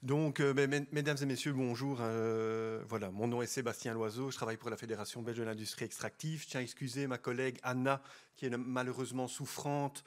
Donc, mesdames et messieurs, bonjour. Voilà, mon nom est Sébastien Loiseau, je travaille pour la Fédération belge de l'industrie extractive. Je tiens à excuser ma collègue Anna, qui est malheureusement souffrante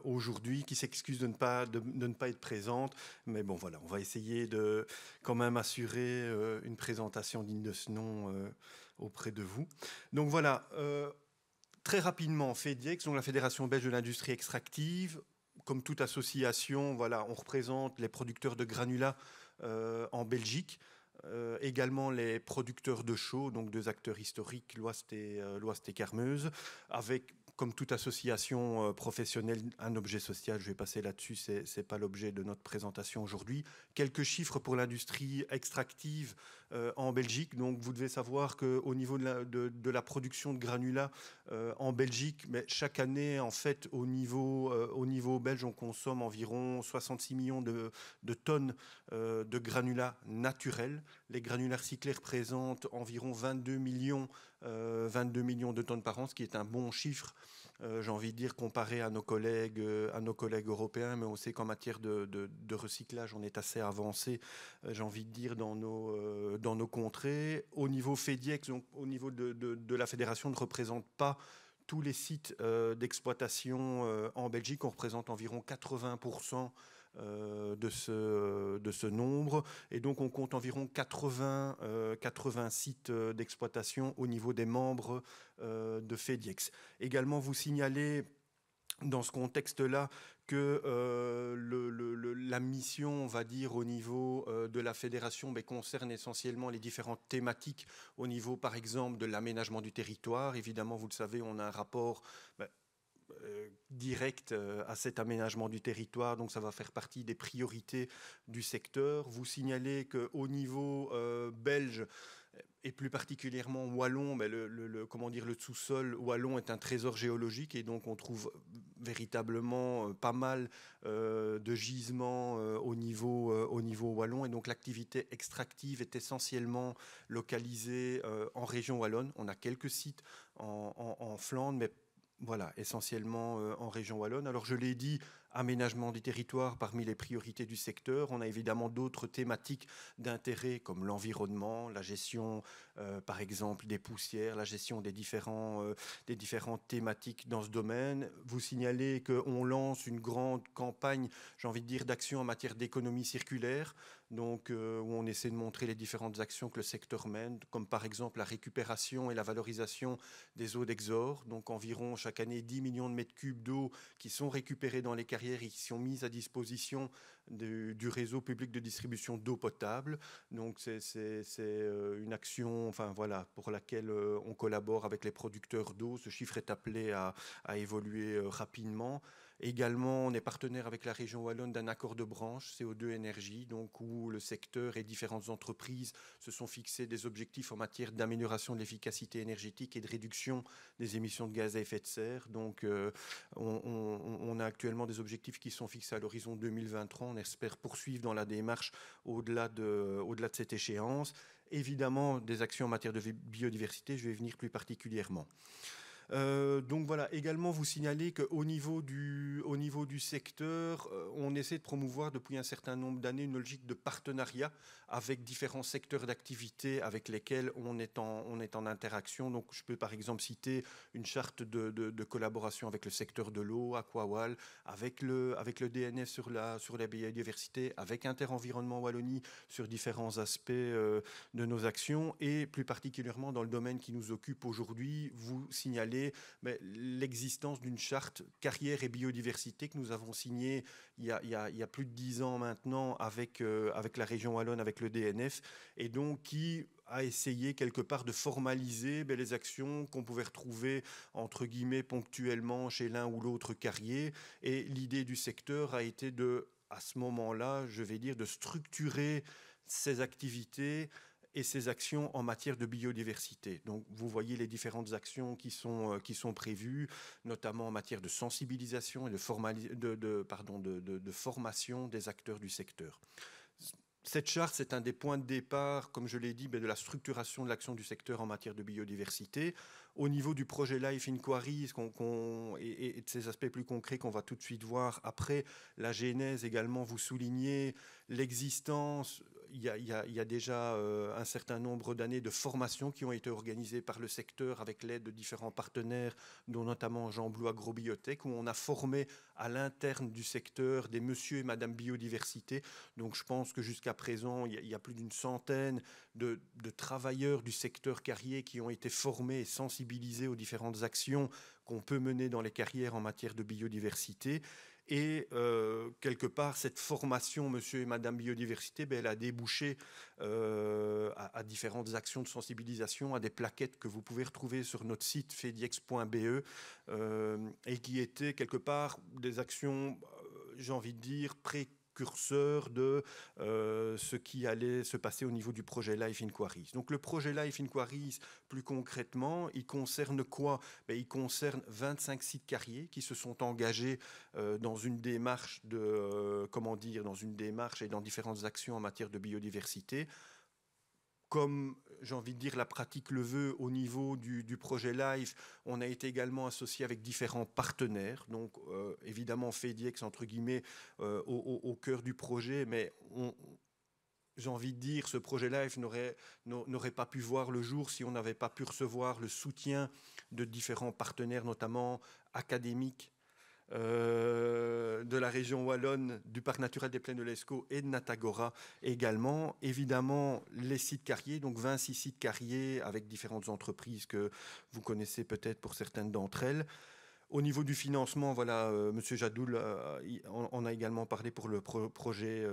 aujourd'hui, qui s'excuse de ne pas être présente. Mais bon, voilà, on va essayer de quand même assurer une présentation digne de ce nom auprès de vous. Donc voilà, très rapidement, FEDIEX, donc la Fédération belge de l'industrie extractive. Comme toute association, voilà, on représente les producteurs de granulats en Belgique, également les producteurs de chaux, donc deux acteurs historiques, l'Oist et Carmeuse, avec, comme toute association professionnelle, un objet social. Je vais passer là-dessus, ce n'est pas l'objet de notre présentation aujourd'hui. Quelques chiffres pour l'industrie extractive en Belgique. Donc, vous devez savoir qu'au niveau de la production de granulats en Belgique, mais chaque année, en fait, au niveau belge, on consomme environ 66 millions de tonnes de granulats naturels. Les granulats recyclés représentent environ 22 millions de tonnes par an, ce qui est un bon chiffre, j'ai envie de dire, comparé à nos collègues européens, mais on sait qu'en matière de recyclage, on est assez avancé, j'ai envie de dire, dans nos contrées. Au niveau FEDIEX, donc au niveau de la fédération, ne représente pas tous les sites d'exploitation en Belgique. On représente environ 80% de ce nombre. Et donc, on compte environ 80 sites d'exploitation au niveau des membres de FEDIEX. Également, vous signalez dans ce contexte-là que la mission, on va dire, au niveau de la fédération, concerne essentiellement les différentes thématiques au niveau, par exemple, de l'aménagement du territoire. Évidemment, vous le savez, on a un rapport direct à cet aménagement du territoire, donc ça va faire partie des priorités du secteur. Vous signalez qu'au niveau belge, et plus particulièrement wallon, comment dire, le sous-sol wallon est un trésor géologique et donc on trouve véritablement pas mal de gisements au niveau wallon, et donc l'activité extractive est essentiellement localisée en région wallonne. On a quelques sites en Flandre, mais voilà, essentiellement en région wallonne. Alors je l'ai dit, aménagement du territoire parmi les priorités du secteur. On a évidemment d'autres thématiques d'intérêt comme l'environnement, la gestion par exemple des poussières, la gestion des différentes thématiques dans ce domaine. Vous signalez qu'on lance une grande campagne, j'ai envie de dire, d'action en matière d'économie circulaire, donc où on essaie de montrer les différentes actions que le secteur mène, comme par exemple la récupération et la valorisation des eaux d'exor, donc environ chaque année 10 millions de mètres cubes d'eau qui sont récupérés dans les carrières et qui sont mises à disposition du réseau public de distribution d'eau potable. Donc c'est une action, enfin voilà, pour laquelle on collabore avec les producteurs d'eau. Ce chiffre est appelé à évoluer rapidement. Également, on est partenaire avec la région wallonne d'un accord de branche CO2 énergie, donc où le secteur et différentes entreprises se sont fixés des objectifs en matière d'amélioration de l'efficacité énergétique et de réduction des émissions de gaz à effet de serre. Donc, on a actuellement des objectifs qui sont fixés à l'horizon 2023. On espère poursuivre dans la démarche au-delà de cette échéance. Évidemment, des actions en matière de biodiversité, je vais venir plus particulièrement. Donc voilà, également vous signalez qu'au niveau du secteur, on essaie de promouvoir depuis un certain nombre d'années une logique de partenariat avec différents secteurs d'activité avec lesquels on est en interaction. Donc je peux par exemple citer une charte de collaboration avec le secteur de l'eau, Aquawal, avec le DNF sur la biodiversité, avec Interenvironnement Wallonie sur différents aspects de nos actions, et plus particulièrement dans le domaine qui nous occupe aujourd'hui, vous signalez l'existence d'une charte carrière et biodiversité que nous avons signée il y a plus de 10 ans maintenant avec la région wallonne, avec le DNF, et donc qui a essayé quelque part de formaliser les actions qu'on pouvait retrouver entre guillemets ponctuellement chez l'un ou l'autre carrier. Et l'idée du secteur a été à ce moment-là, je vais dire, de structurer ces activités et ces actions en matière de biodiversité. Donc, vous voyez les différentes actions qui sont prévues, notamment en matière de sensibilisation et de formation des acteurs du secteur. Cette charte, c'est un des points de départ, comme je l'ai dit, de la structuration de l'action du secteur en matière de biodiversité. Au niveau du projet Life Inquiries et de ces aspects plus concrets qu'on va tout de suite voir après, la genèse également, vous soulignez l'existence. Il y a déjà un certain nombre d'années de formations qui ont été organisées par le secteur avec l'aide de différents partenaires, dont notamment Jean Blou Agrobiotech, où on a formé à l'interne du secteur des monsieur et madame biodiversité. Donc je pense que jusqu'à présent, il y a plus d'une centaine de travailleurs du secteur carrier qui ont été formés et sensibilisés aux différentes actions qu'on peut mener dans les carrières en matière de biodiversité. Et quelque part, cette formation, monsieur et madame biodiversité, elle a débouché à différentes actions de sensibilisation, à des plaquettes que vous pouvez retrouver sur notre site fediex.be et qui étaient quelque part des actions, j'ai envie de dire, précurseurs de ce qui allait se passer au niveau du projet Life Inquiries. Donc le projet Life Inquiries, plus concrètement, il concerne quoi? Il concerne 25 sites carriers qui se sont engagés dans une démarche dans une démarche et dans différentes actions en matière de biodiversité. Comme j'ai envie de dire la pratique le veut au niveau du projet Life, on a été également associé avec différents partenaires. Donc évidemment FEDIEX entre guillemets au cœur du projet, mais j'ai envie de dire, ce projet Life n'aurait pas pu voir le jour si on n'avait pas pu recevoir le soutien de différents partenaires, notamment académiques, de la région wallonne, du parc naturel des plaines de l'Escaut et de Natagora également. Évidemment, les sites carriers, donc 26 sites carriers avec différentes entreprises que vous connaissez peut-être pour certaines d'entre elles. Au niveau du financement, voilà, Monsieur Jadoul on a également parlé pour le projet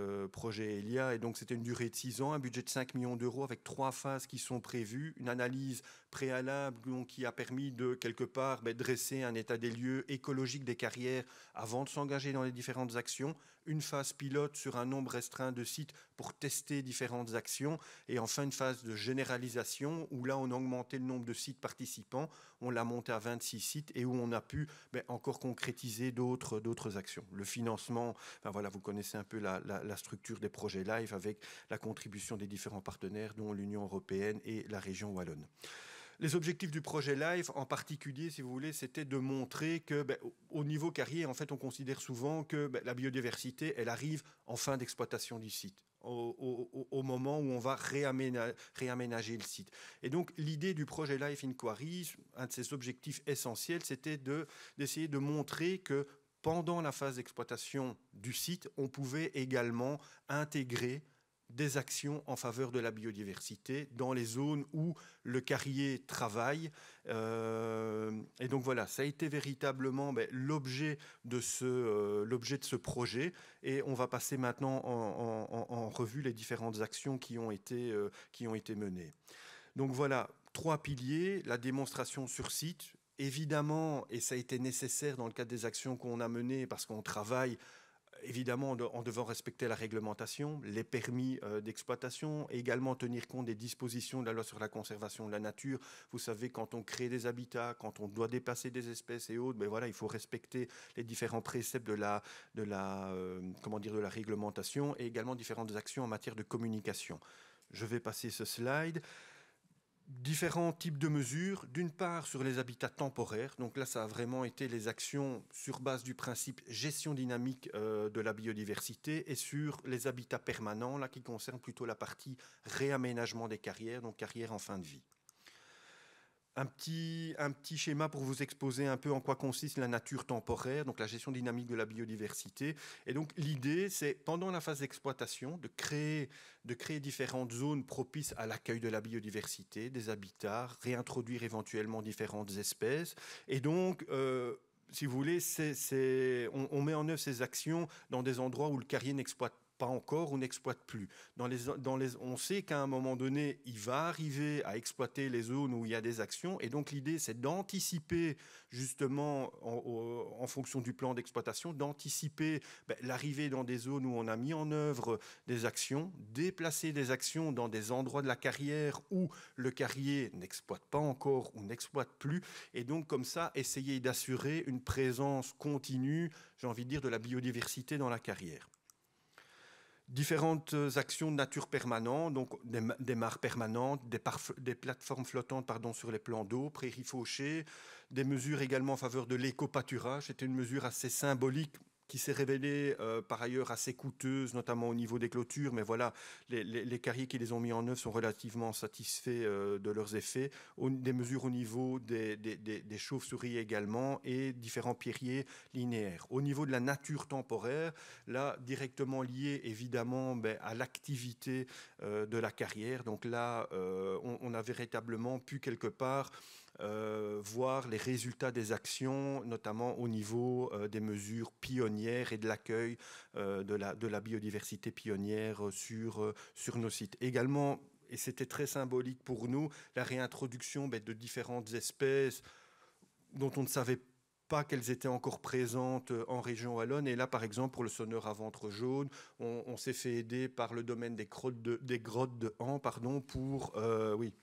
Elia, et donc c'était une durée de 6 ans, un budget de 5 millions d'euros avec 3 phases qui sont prévues, une analyse préalable donc, qui a permis de quelque part dresser un état des lieux écologique des carrières avant de s'engager dans les différentes actions, une phase pilote sur un nombre restreint de sites pour tester différentes actions, et enfin une phase de généralisation où là on a augmenté le nombre de sites participants, on l'a monté à 26 sites et où on a pu encore concrétiser d'autres actions. Le financement, voilà, vous connaissez un peu la structure des projets Live avec la contribution des différents partenaires dont l'Union européenne et la région wallonne. Les objectifs du projet Live, en particulier, si vous voulez, c'était de montrer que, au niveau carrière, en fait, on considère souvent que la biodiversité, elle arrive en fin d'exploitation du site, au moment où on va réaménager le site. Et donc, l'idée du projet Life Inquiries, un de ses objectifs essentiels, c'était d'essayer de montrer que pendant la phase d'exploitation du site, on pouvait également intégrer des actions en faveur de la biodiversité dans les zones où le carrier travaille. Et donc voilà, ça a été véritablement l'objet de ce projet. Et on va passer maintenant en revue les différentes actions qui ont été menées. Donc voilà, 3 piliers, la démonstration sur site. Évidemment, et ça a été nécessaire dans le cadre des actions qu'on a menées parce qu'on travaille évidemment en devant respecter la réglementation, les permis d'exploitation, et également tenir compte des dispositions de la loi sur la conservation de la nature. Vous savez, quand on crée des habitats, quand on doit déplacer des espèces et autres, voilà, il faut respecter les différents préceptes de la réglementation, et également différentes actions en matière de communication. Je vais passer ce slide. Différents types de mesures, d'une part sur les habitats temporaires, donc là ça a vraiment été les actions sur base du principe gestion dynamique de la biodiversité, et sur les habitats permanents, là qui concerne plutôt la partie réaménagement des carrières, donc carrières en fin de vie. Un petit schéma pour vous exposer un peu en quoi consiste la nature temporaire, donc la gestion dynamique de la biodiversité. Et donc l'idée, c'est pendant la phase d'exploitation de créer différentes zones propices à l'accueil de la biodiversité, des habitats, réintroduire éventuellement différentes espèces. Et donc, si vous voulez, on met en œuvre ces actions dans des endroits où le carrier n'exploite pas encore ou n'exploite plus. On sait qu'à un moment donné, il va arriver à exploiter les zones où il y a des actions, et donc l'idée, c'est d'anticiper justement, en fonction du plan d'exploitation, d'anticiper l'arrivée dans des zones où on a mis en œuvre des actions, déplacer des actions dans des endroits de la carrière où le carrier n'exploite pas encore ou n'exploite plus, et donc comme ça, essayer d'assurer une présence continue, j'ai envie de dire, de la biodiversité dans la carrière. Différentes actions de nature permanente, donc des mares permanentes, des plateformes flottantes pardon, sur les plans d'eau, prairies fauchées, des mesures également en faveur de l'éco-pâturage. C'était une mesure assez symbolique qui s'est révélée par ailleurs assez coûteuse, notamment au niveau des clôtures, mais voilà, les carriers qui les ont mis en œuvre sont relativement satisfaits de leurs effets. Des mesures au niveau des chauves-souris également et différents pierriers linéaires. Au niveau de la nature temporaire, là, directement lié évidemment à l'activité de la carrière. Donc là, on a véritablement pu quelque part voir les résultats des actions, notamment au niveau des mesures pionnières et de l'accueil de la biodiversité pionnière sur nos sites. Également, et c'était très symbolique pour nous, la réintroduction de différentes espèces dont on ne savait pas qu'elles étaient encore présentes en région wallonne. Et là, par exemple, pour le sonneur à ventre jaune, on s'est fait aider par le domaine des grottes de Han, pardon, pour... oui,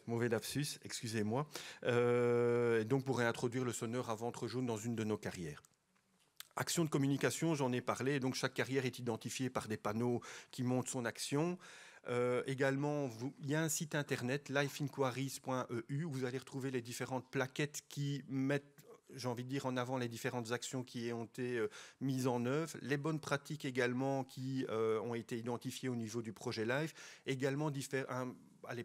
mauvais lapsus, excusez-moi. Et donc, pour réintroduire le sonneur à ventre jaune dans une de nos carrières. Action de communication, j'en ai parlé. Donc, chaque carrière est identifiée par des panneaux qui montrent son action. Également, il y a un site internet, lifeinquiries.eu, où vous allez retrouver les différentes plaquettes qui mettent, j'ai envie de dire, en avant les différentes actions qui ont été mises en œuvre, les bonnes pratiques également qui ont été identifiées au niveau du projet LIFE, également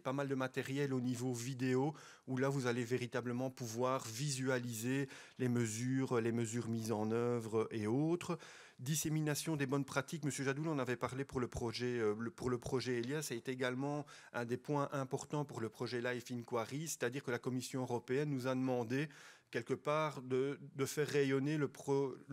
pas mal de matériel au niveau vidéo, où là, vous allez véritablement pouvoir visualiser les mesures mises en œuvre et autres. Dissémination des bonnes pratiques. Monsieur Jadoul en avait parlé pour le projet Elias. Ça a été également un des points importants pour le projet Life Inquiry, c'est-à-dire que la Commission européenne nous a demandé quelque part de faire rayonner le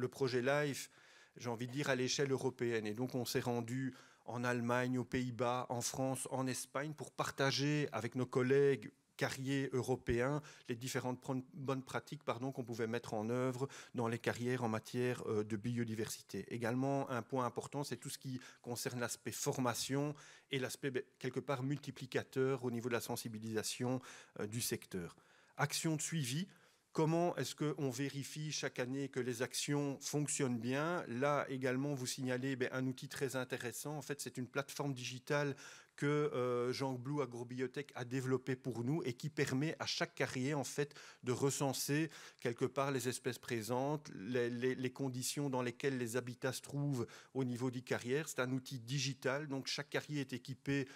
projet Life, j'ai envie de dire, à l'échelle européenne. Et donc, on s'est rendu en Allemagne, aux Pays-Bas, en France, en Espagne, pour partager avec nos collègues carriers européens les différentes bonnes pratiques qu'on pouvait mettre en œuvre dans les carrières en matière de biodiversité. Également, un point important, c'est tout ce qui concerne l'aspect formation et l'aspect quelque part multiplicateur au niveau de la sensibilisation du secteur. Action de suivi. Comment est-ce qu'on vérifie chaque année que les actions fonctionnent bien? Là également, vous signalez un outil très intéressant. En fait, c'est une plateforme digitale que Jean Blou Agrobiotech a développé pour nous et qui permet à chaque carrière en fait de recenser quelque part les espèces présentes, les conditions dans lesquelles les habitats se trouvent au niveau des carrières. C'est un outil digital, donc chaque carrière est équipé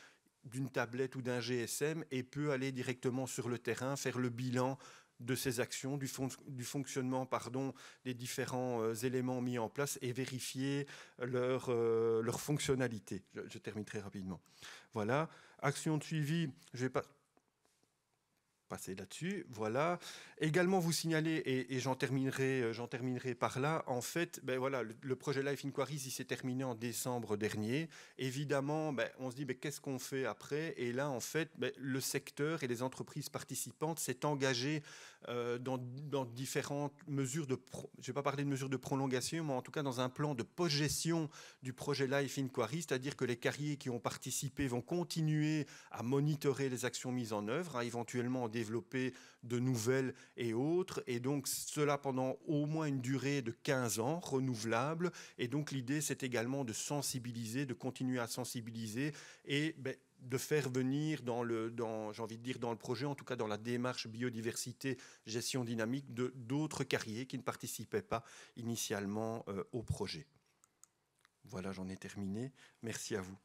d'une tablette ou d'un GSM et peut aller directement sur le terrain, faire le bilan de ces actions, du fonctionnement des différents éléments mis en place et vérifier leur fonctionnalité. Je termine très rapidement. Voilà. Action de suivi, je vais pas passer là-dessus, voilà. Également vous signaler, et j'en terminerai par là, en fait, voilà, le projet Life Inquiries, il s'est terminé en décembre dernier. Évidemment, on se dit, qu'est-ce qu'on fait après? Et là, en fait, le secteur et les entreprises participantes s'est engagé dans différentes mesures je ne vais pas parler de mesures de prolongation, mais en tout cas dans un plan de post-gestion du projet Life Inquiry, c'est-à-dire que les carriers qui ont participé vont continuer à monitorer les actions mises en œuvre, à éventuellement développer de nouvelles et autres, et donc cela pendant au moins une durée de 15 ans, renouvelable. Et donc l'idée, c'est également de sensibiliser, de continuer à sensibiliser et de faire venir j'ai envie de dire dans le projet, en tout cas dans la démarche biodiversité, gestion dynamique, d'autres carriers qui ne participaient pas initialement au projet. Voilà, j'en ai terminé. Merci à vous.